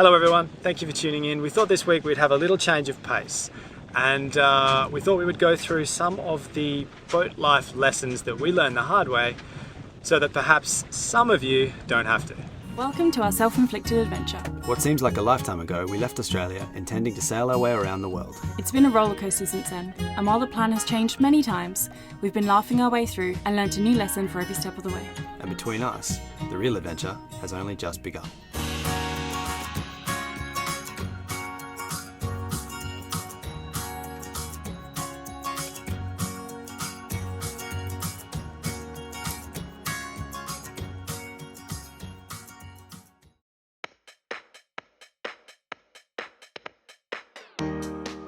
Hello everyone, thank you for tuning in. We thought this week we'd have a little change of pace and we thought we would go through some of the boat life lessons that we learned the hard way so that perhaps some of you don't have to. Welcome to our self-inflicted adventure. What seems like a lifetime ago, we left Australia intending to sail our way around the world. It's been a roller coaster since then, and while the plan has changed many times, we've been laughing our way through and learnt a new lesson for every step of the way. And between us, the real adventure has only just begun.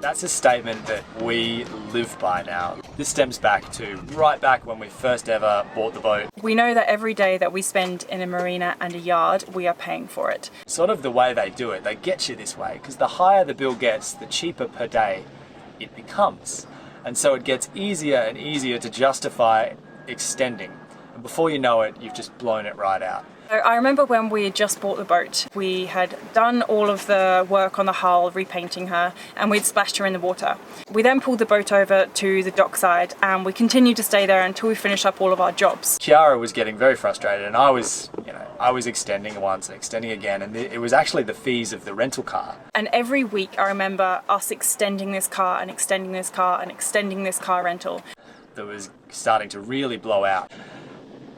That's a statement that we live by now. This stems back to right back when we first ever bought the boat. We know that every day that we spend in a marina and a yard, we are paying for it. Sort of the way they do it, they get you this way, because the higher the bill gets, the cheaper per day it becomes. And so it gets easier and easier to justify extending. And before you know it, you've just blown it right out. So I remember when we had just bought the boat, we had done all of the work on the hull, repainting her, and we'd splashed her in the water. We then pulled the boat over to the dockside and we continued to stay there until we finished up all of our jobs. Khiara was getting very frustrated and I was extending once and extending again, and it was actually the fees of the rental car. And every week I remember us extending this car and extending this car and extending this car rental. That was starting to really blow out.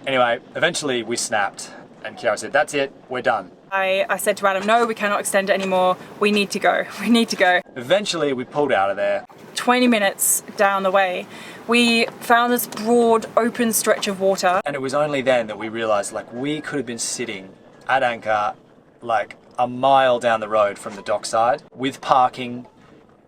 Anyway, eventually we snapped. And Khiara said, that's it, we're done. I said to Adam, no, we cannot extend it anymore. We need to go. We need to go. Eventually we pulled out of there. 20 minutes down the way, we found this broad, open stretch of water. And it was only then that we realized, like, we could have been sitting at anchor like a mile down the road from the dockside with parking,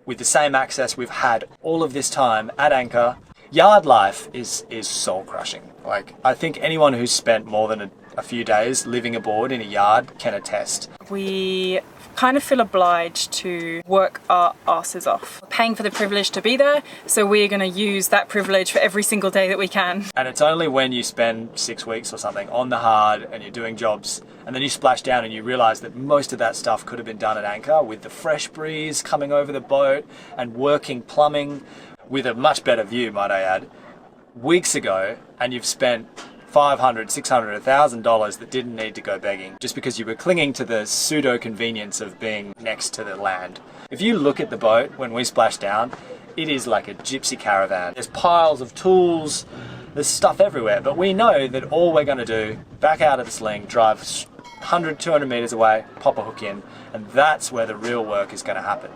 with the same access we've had all of this time at anchor. Yard life is soul crushing. Like, I think anyone who's spent more than a few days living aboard in a yard can attest. We kind of feel obliged to work our asses off. We're paying for the privilege to be there, so we're going to use that privilege for every single day that we can. And it's only when you spend 6 weeks or something on the hard and you're doing jobs and then you splash down and you realise that most of that stuff could have been done at anchor with the fresh breeze coming over the boat and working plumbing with a much better view, might I add, weeks ago, and you've spent $500, $600, $1,000 that didn't need to go begging just because you were clinging to the pseudo convenience of being next to the land. If you look at the boat when we splash down, it is like a gypsy caravan. There's piles of tools, there's stuff everywhere, but we know that all we're going to do, back out of the sling, drive 100, 200 meters away, pop a hook in, and that's where the real work is going to happen.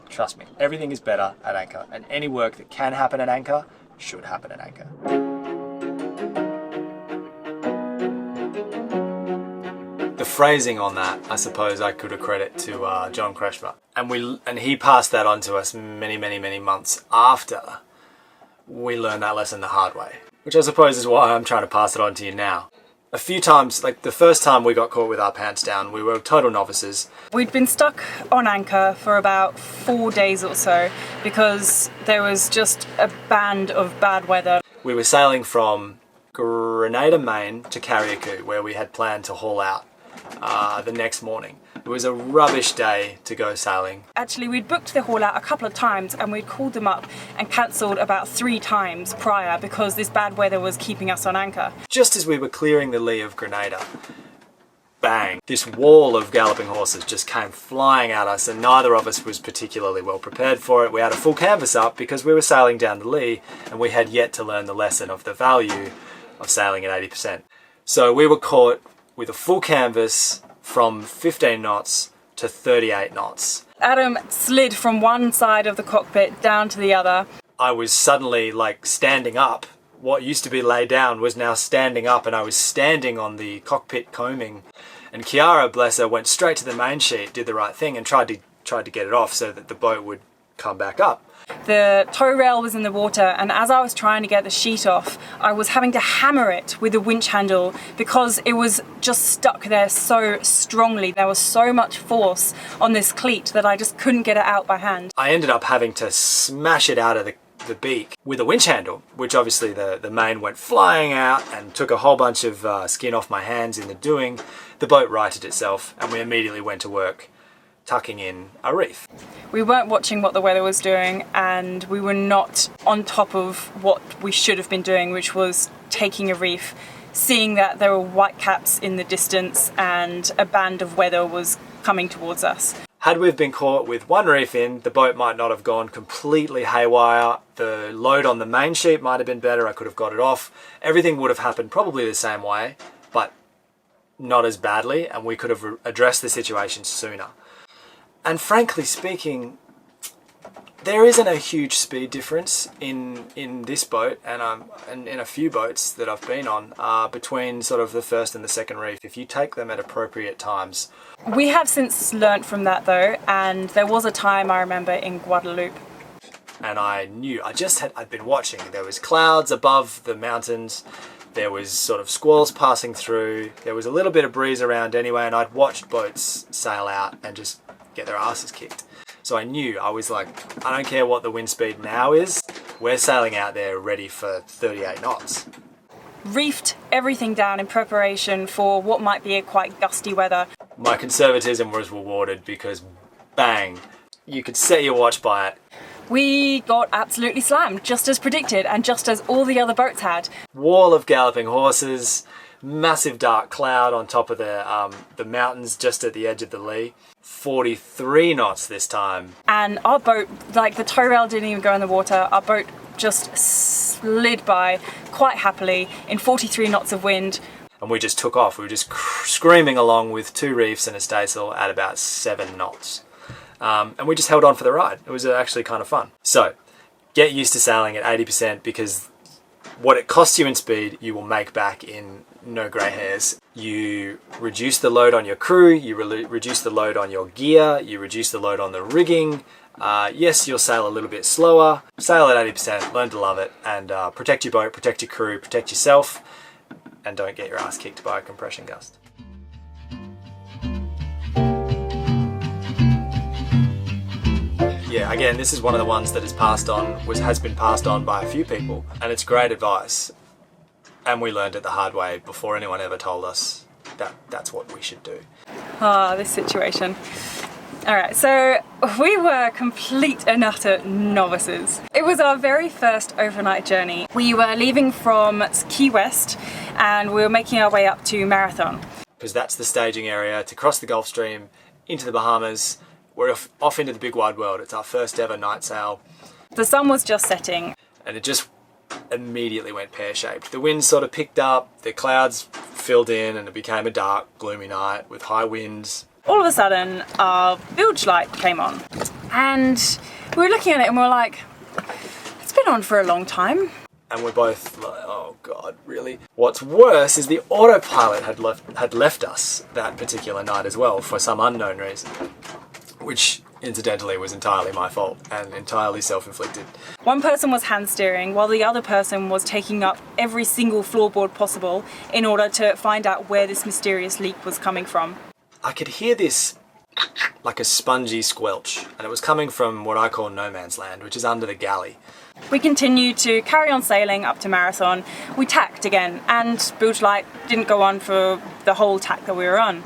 Trust me, everything is better at anchor, and any work that can happen at anchor should happen at anchor. The phrasing on that, I suppose I could accredit to John Kreshmer. And he passed that on to us many, many, many months after we learned that lesson the hard way. Which I suppose is why I'm trying to pass it on to you now. A few times, like the first time we got caught with our pants down, we were total novices. We'd been stuck on anchor for about 4 days or so because there was just a band of bad weather. We were sailing from Grenada, Maine to Khiara, where we had planned to haul out the next morning. It was a rubbish day to go sailing. Actually, we'd booked the haul out a couple of times and we'd called them up and cancelled about 3 times prior because this bad weather was keeping us on anchor. Just as we were clearing the lee of Grenada, bang, this wall of galloping horses just came flying at us, and neither of us was particularly well prepared for it. We had a full canvas up because we were sailing down the lee and we had yet to learn the lesson of the value of sailing at 80%. So we were caught with a full canvas from 15 knots to 38 knots. Adam slid from one side of the cockpit down to the other. I was suddenly like standing up. What used to be lay down was now standing up, and I was standing on the cockpit combing. And Khiara, bless her, went straight to the main sheet, did the right thing, and tried to get it off so that the boat would come back up. The tow rail was in the water, and as I was trying to get the sheet off, I was having to hammer it with the winch handle because it was just stuck there so strongly. There was so much force on this cleat that I just couldn't get it out by hand. I ended up having to smash it out of the beak with a winch handle, which obviously the main went flying out and took a whole bunch of skin off my hands in the doing. the boat righted itself and we immediately went to work tucking in a reef. We weren't watching what the weather was doing, and we were not on top of what we should have been doing, which was taking a reef, seeing that there were white caps in the distance and a band of weather was coming towards us. Had we been caught with one reef in, the boat might not have gone completely haywire. The load on the main sheet might have been better. I could have got it off. Everything would have happened probably the same way, but not as badly, and we could have addressed the situation sooner. And frankly speaking, there isn't a huge speed difference in this boat and in a few boats that I've been on between sort of the first and the second reef if you take them at appropriate times. We have since learnt from that though, and there was a time I remember in Guadeloupe. And I knew, I'd been watching. There was clouds above the mountains. There was sort of squalls passing through. There was a little bit of breeze around anyway, and I'd watched boats sail out and just get their asses kicked. So I knew, I was like, I don't care what the wind speed now is, we're sailing out there ready for 38 knots. Reefed everything down in preparation for what might be a quite gusty weather. My conservatism was rewarded because, bang, you could set your watch by it. We got absolutely slammed, just as predicted, and just as all the other boats had. Wall of galloping horses, massive dark cloud on top of the mountains just at the edge of the lee. 43 knots this time. And our boat, like the tow rail didn't even go in the water, our boat just slid by quite happily in 43 knots of wind. And we just took off. We were just screaming along with 2 reefs and a staysail at about 7 knots. And we just held on for the ride. It was actually kind of fun. So, get used to sailing at 80% because what it costs you in speed, you will make back in no grey hairs. You reduce the load on your crew, you reduce the load on your gear, you reduce the load on the rigging. Yes, you'll sail a little bit slower, sail at 80%, learn to love it, and protect your boat, protect your crew, protect yourself, and don't get your ass kicked by a compression gust. Yeah, again, this is one of the ones that has been passed on by a few people, and it's great advice. And we learned it the hard way before anyone ever told us that that's what we should do. This situation. Alright, so we were complete and utter novices. It was our very first overnight journey. We were leaving from Key West and we were making our way up to Marathon. Because that's the staging area to cross the Gulf Stream into the Bahamas. We're off into the big wide world. It's our first ever night sail. The sun was just setting. And it just immediately went pear-shaped. The wind sort of picked up, the clouds filled in, and it became a dark, gloomy night with high winds. All of a sudden, our bilge light came on. And we were looking at it and we were like, it's been on for a long time. And we're both like, oh God, really? What's worse is the autopilot had left us that particular night as well for some unknown reason, which incidentally was entirely my fault and entirely self-inflicted. One person was hand steering while the other person was taking up every single floorboard possible in order to find out where this mysterious leak was coming from. I could hear this like a spongy squelch, and it was coming from what I call no man's land, which is under the galley. We continued to carry on sailing up to Marathon. We tacked again, and bilge light didn't go on for the whole tack that we were on.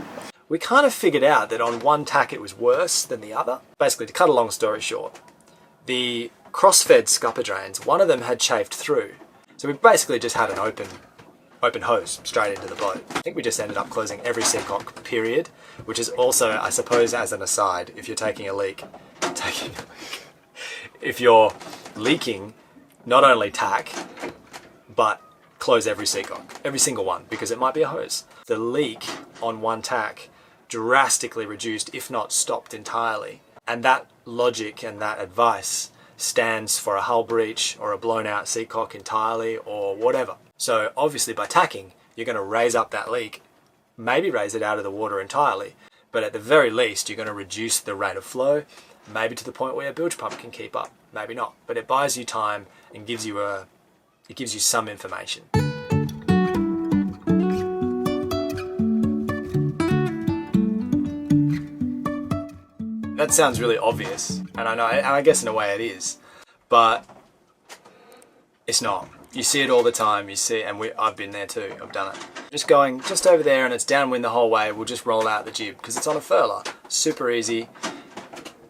We kind of figured out that on one tack it was worse than the other. Basically, to cut a long story short, the cross-fed scupper drains, one of them had chafed through. So we basically just had an open hose straight into the boat. I think we just ended up closing every seacock, period, which is also, I suppose, as an aside, if you're taking a leak, if you're leaking, not only tack, but close every seacock, every single one, because it might be a hose. The leak on one tack drastically reduced, if not stopped entirely. And that logic and that advice stands for a hull breach or a blown out seacock entirely or whatever. So obviously by tacking, you're going to raise up that leak, maybe raise it out of the water entirely, but at the very least you're going to reduce the rate of flow, maybe to the point where your bilge pump can keep up, maybe not. But it buys you time and gives you some information. That sounds really obvious, and I know, and I guess in a way it is, but it's not. You see it all the time, you see, and I've been there too, I've done it. just going just over there and it's downwind the whole way, we'll just roll out the jib because it's on a furler. Super easy,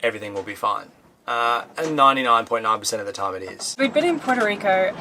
everything will be fine. And 99.9% of the time it is. We'd been in Puerto Rico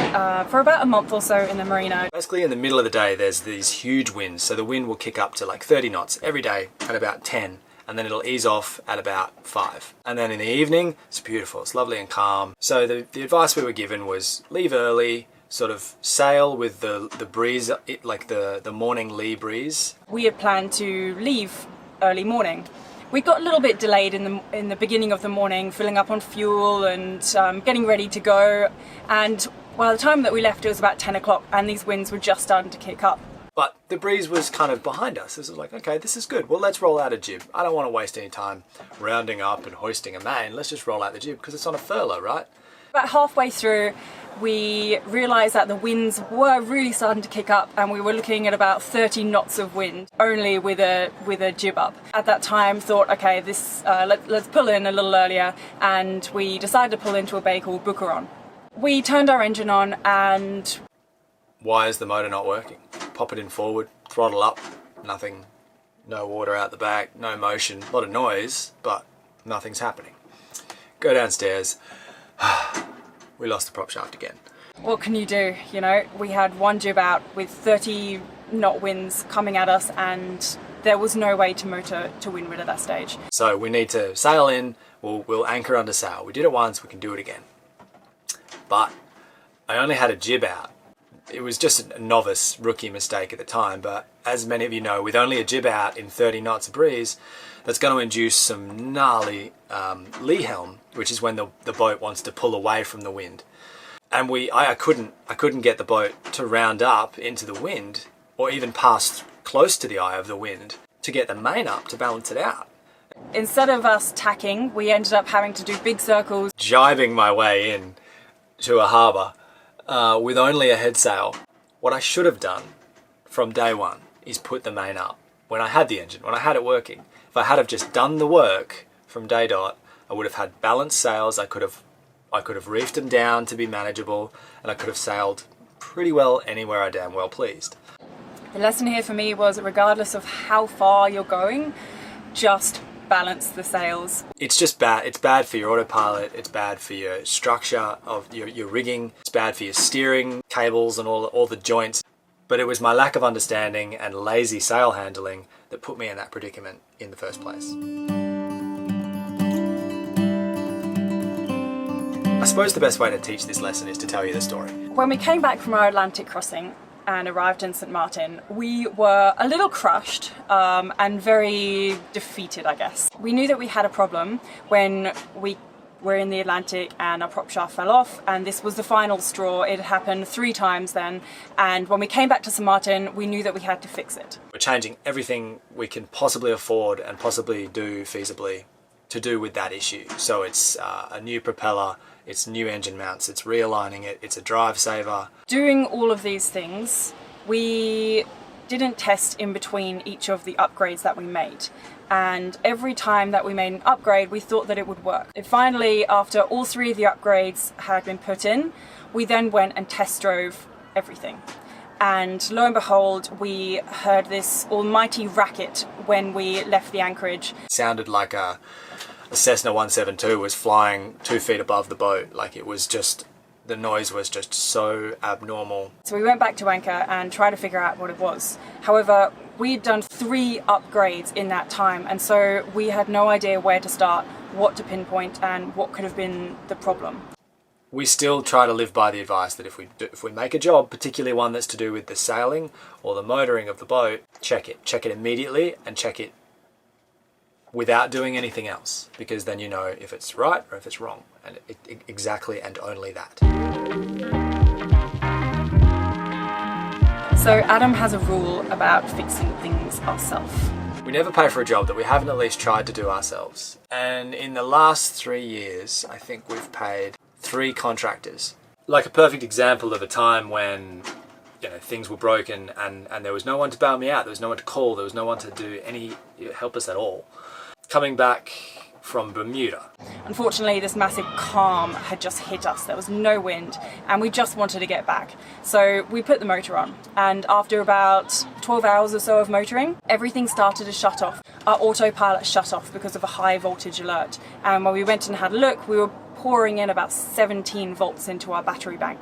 for about a month or so in the marina. Basically in the middle of the day there's these huge winds, so the wind will kick up to like 30 knots every day at about 10, and then it'll ease off at about 5. And then in the evening, it's beautiful, it's lovely and calm. So the advice we were given was leave early, sort of sail with the breeze, like the morning lee breeze. We had planned to leave early morning. We got a little bit delayed in the beginning of the morning, filling up on fuel and getting ready to go. And by the time that we left, it was about 10 o'clock and these winds were just starting to kick up. But the breeze was kind of behind us. This was like, okay, this is good. Well, let's roll out a jib. I don't want to waste any time rounding up and hoisting a main. Let's just roll out the jib because it's on a furlough, right? About halfway through, we realised that the winds were really starting to kick up and we were looking at about 30 knots of wind, only with a jib up. At that time, thought, okay, let's pull in a little earlier, and we decided to pull into a bay called Bucaron. We turned our engine on and... Why is the motor not working? Pop it in forward, throttle up, nothing, no water out the back, no motion, a lot of noise, but nothing's happening. Go downstairs. We lost the prop shaft again. What can you do? You know, we had one jib out with 30 knot winds coming at us and there was no way to motor to windward at that stage. So we need to sail in, we'll anchor under sail. We did it once, we can do it again. But I only had a jib out. It was just a novice rookie mistake at the time, but as many of you know, with only a jib out in 30 knots of breeze, that's going to induce some gnarly lee helm, which is when the boat wants to pull away from the wind. And I couldn't get the boat to round up into the wind, or even pass close to the eye of the wind to get the main up to balance it out. Instead of us tacking, we ended up having to do big circles, Jibing my way in to a harbour with only a head sail. What I should have done from day one is put the main up when I had the engine, when I had it working. If I had have just done the work from day dot, I would have had balanced sails. I could have reefed them down to be manageable, and I could have sailed pretty well anywhere I damn well pleased. The lesson here for me was, regardless of how far you're going, just balance the sails. It's just bad. It's bad for your autopilot. It's bad for your structure of your rigging. It's bad for your steering cables and all the joints. But it was my lack of understanding and lazy sail handling that put me in that predicament in the first place. I suppose the best way to teach this lesson is to tell you the story. When we came back from our Atlantic crossing and arrived in St. Martin, we were a little crushed and very defeated, I guess. We knew that we had a problem when we were in the Atlantic and our prop shaft fell off, and this was the final straw. It had happened 3 times then, and when we came back to St. Martin, we knew that we had to fix it. We're changing everything we can possibly afford and possibly do feasibly to do with that issue. So it's a new propeller, it's new engine mounts, it's realigning it, it's a drive saver. Doing all of these things, we didn't test in between each of the upgrades that we made. And every time that we made an upgrade, we thought that it would work. And finally, after all 3 of the upgrades had been put in, we then went and test drove everything. And lo and behold, we heard this almighty racket when we left the anchorage. It sounded like a Cessna 172 was flying 2 feet above the boat. Like, it was just, the noise was just so abnormal. So we went back to anchor and tried to figure out what it was. However, we'd done 3 upgrades in that time, and so we had no idea where to start, what to pinpoint, and what could have been the problem. We still try to live by the advice that if we make a job, particularly one that's to do with the sailing or the motoring of the boat, check it. Check it immediately and check it without doing anything else, because then you know if it's right or if it's wrong, and exactly and only that. So Adam has a rule about fixing things ourselves. We never pay for a job that we haven't at least tried to do ourselves. And in the last 3 years, I think we've paid 3 contractors. Like a perfect example of a time when, you know, things were broken and there was no one to bail me out, there was no one to call, there was no one to do help us at all. Coming back from Bermuda. Unfortunately, this massive calm had just hit us. There was no wind and we just wanted to get back. So we put the motor on, and after about 12 hours or so of motoring, everything started to shut off. Our autopilot shut off because of a high voltage alert. And when we went and had a look, we were pouring in about 17 volts into our battery bank.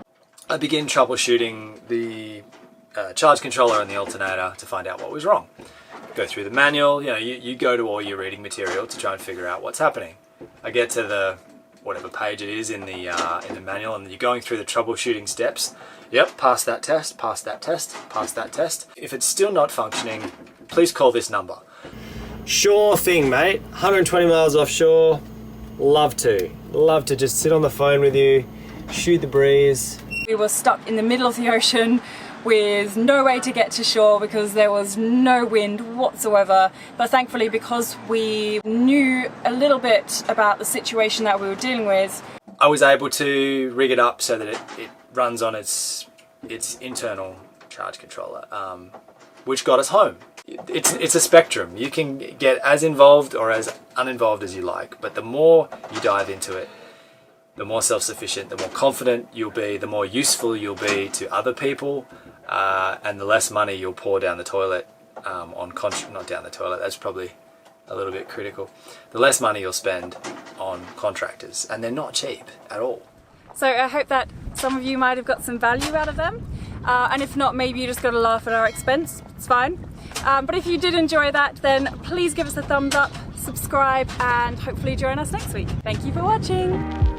I began troubleshooting the charge controller and the alternator to find out what was wrong. Go through the manual, you go to all your reading material to try and figure out what's happening. I get to the whatever page it is in the manual, and you're going through the troubleshooting steps. Yep, pass that test, pass that test, pass that test. If it's still not functioning, please call this number. Sure thing, mate. 120 miles offshore. Love to just sit on the phone with you, shoot the breeze. We were stuck in the middle of the ocean with no way to get to shore because there was no wind whatsoever. But thankfully, because we knew a little bit about the situation that we were dealing with, I was able to rig it up so that it runs on its internal charge controller, which got us home. It's a spectrum. You can get as involved or as uninvolved as you like, but the more you dive into it, the more self-sufficient, the more confident you'll be, the more useful you'll be to other people, and the less money you'll pour down the toilet not down the toilet, that's probably a little bit critical. The less money you'll spend on contractors, and they're not cheap at all. so I hope that some of you might have got some value out of them. And if not, maybe you just got to laugh at our expense, it's fine. But if you did enjoy that, then please give us a thumbs up, subscribe, and hopefully join us next week. Thank you for watching.